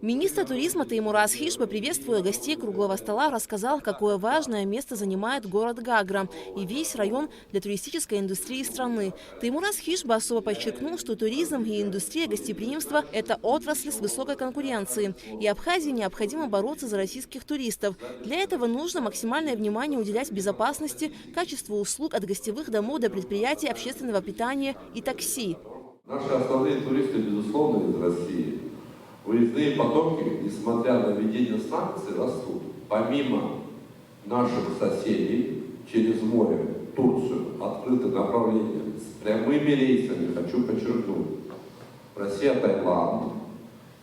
Министр туризма Теймураз Хишба, приветствуя гостей круглого стола, рассказал, какое важное место занимает город Гагра и весь район для туристической индустрии страны. Теймураз Хишба особо подчеркнул, что туризм и индустрия гостеприимства – это отрасли с высокой конкуренцией, и Абхазии необходимо бороться за российских туристов. Для этого нужно максимальное внимание уделять безопасности, качеству услуг от гостевых домов до предприятий общественного питания и такси. Наши основные туристы, безусловно, из России. Выездные потоки, несмотря на введение санкций, растут. Помимо наших соседей, через море, Турцию, открыты направления с прямыми рейсами, хочу подчеркнуть. Россия, Таиланд,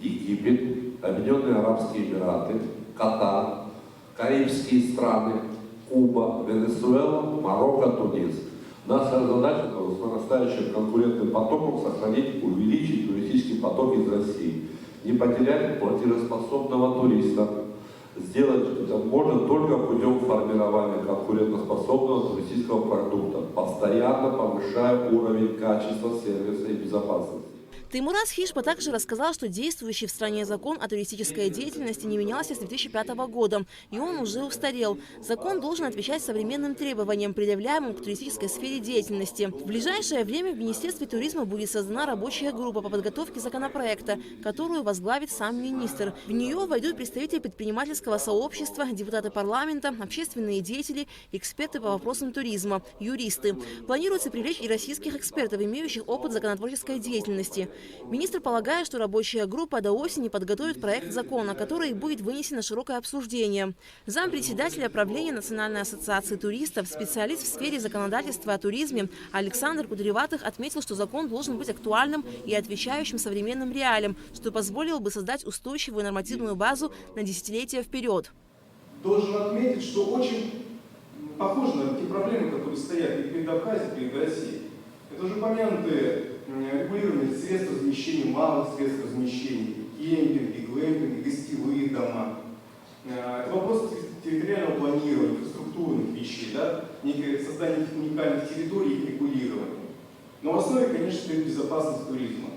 Египет, Объединенные Арабские Эмираты, Катар, Карибские страны, Куба, Венесуэла, Марокко, Тунис. Наша задача с нарастающим конкурентным потоком сохранить, увеличить туристический поток из России. Не потерять платежеспособного туриста. Сделать это можно только путем формирования конкурентоспособного туристического продукта, постоянно повышая уровень качества сервиса и безопасности. Теймураз Хишба также рассказал, что действующий в стране закон о туристической деятельности не менялся с 2005 года, и он уже устарел. Закон должен отвечать современным требованиям, предъявляемым к туристической сфере деятельности. В ближайшее время в Министерстве туризма будет создана рабочая группа по подготовке законопроекта, которую возглавит сам министр. В нее войдут представители предпринимательского сообщества, депутаты парламента, общественные деятели, эксперты по вопросам туризма, юристы. Планируется привлечь и российских экспертов, имеющих опыт законотворческой деятельности. Министр полагает, что рабочая группа до осени подготовит проект закона, который будет вынесен на широкое обсуждение. Зампредседателя правления Национальной ассоциации туристов, специалист в сфере законодательства о туризме Александр Кудреватых отметил, что закон должен быть актуальным и отвечающим современным реалиям, что позволило бы создать устойчивую нормативную базу на десятилетия вперед. Должен отметить, что очень похоже на те проблемы, которые стоят и перед Абхазией, и перед Россией. Это уже упомянутые регулирование средств размещения, малых средств размещения, кемпинги, глэмпинги, гостевые дома. Это вопрос территориального планирования, инфраструктурных вещей, да? Некое создание уникальных территорий и регулирования. Но в основе, конечно, стоит безопасность туризма.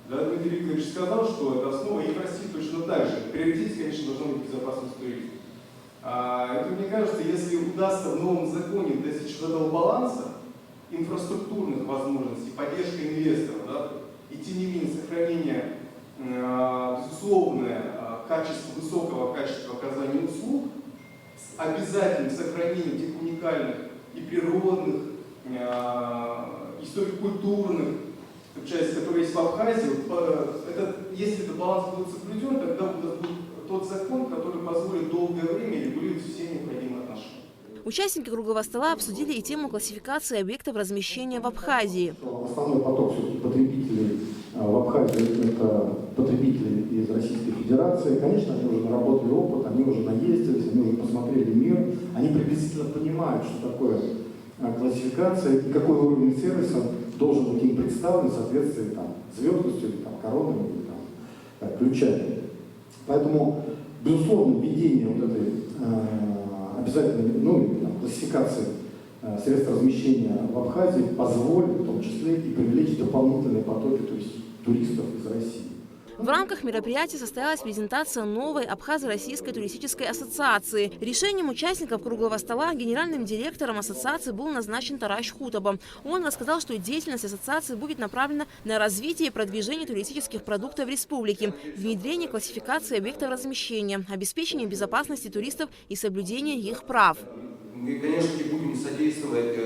Да, Дмитрий Викторович сказал, что это основа, и в России точно так же. В приоритете, конечно, должна быть безопасность туризма. Это, мне кажется, если удастся в новом законе достичь этого баланса, инфраструктурных возможностей, поддержка инвесторов, да, и тем не менее сохранение, безусловное качество, высокого качества оказания услуг с обязательным сохранением тех уникальных и природных, историко-культурных частей, которые есть в Абхазии. Если этот баланс будет соблюден, тогда будет тот закон, который позволит долгое время регулировать все необходимые отношения. Участники круглого стола обсудили и тему классификации объектов размещения в Абхазии. Основной поток потребителей в Абхазии – это потребители из Российской Федерации. Конечно, они уже наработали опыт, они уже наездились, они уже посмотрели мир, они приблизительно понимают, что такое классификация и какой уровень сервиса должен быть им представлен в соответствии звездностью, или коронами, или ключами. Поэтому, безусловно, введение вот этой обязательно классификации средств размещения в Абхазии позволит в том числе и привлечь дополнительные потоки туристов из России. В рамках мероприятия состоялась презентация новой Абхазо-Российской туристической ассоциации. Решением участников круглого стола генеральным директором ассоциации был назначен Тараш Хутаба. Он рассказал, что деятельность ассоциации будет направлена на развитие и продвижение туристических продуктов в республике, внедрение классификации объектов размещения, обеспечение безопасности туристов и соблюдение их прав. Мы, конечно, будем содействовать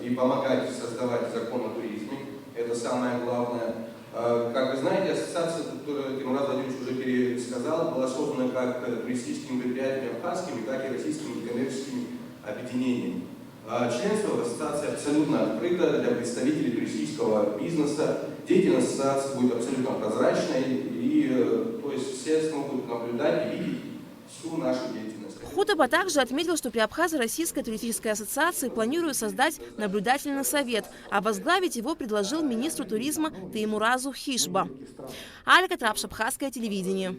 и помогать создавать закон о туризме. Это самое главное. Как вы знаете, ассоциация, которую Теймураз Владимирович уже пересказал, была создана как туристическими предприятиями абхазскими, так и российскими коммерческими объединениями. Членство в ассоциации абсолютно открыто для представителей туристического бизнеса. Деятельность ассоциации будет абсолютно прозрачной, и то есть все смогут наблюдать и видеть всю нашу деятельность. Хутаба также отметил, что при Абхазо-Российской туристической ассоциации планируют создать наблюдательный совет, а возглавить его предложил министру туризма Теймуразу Хишба. Алька Трапш, Абхазское телевидение.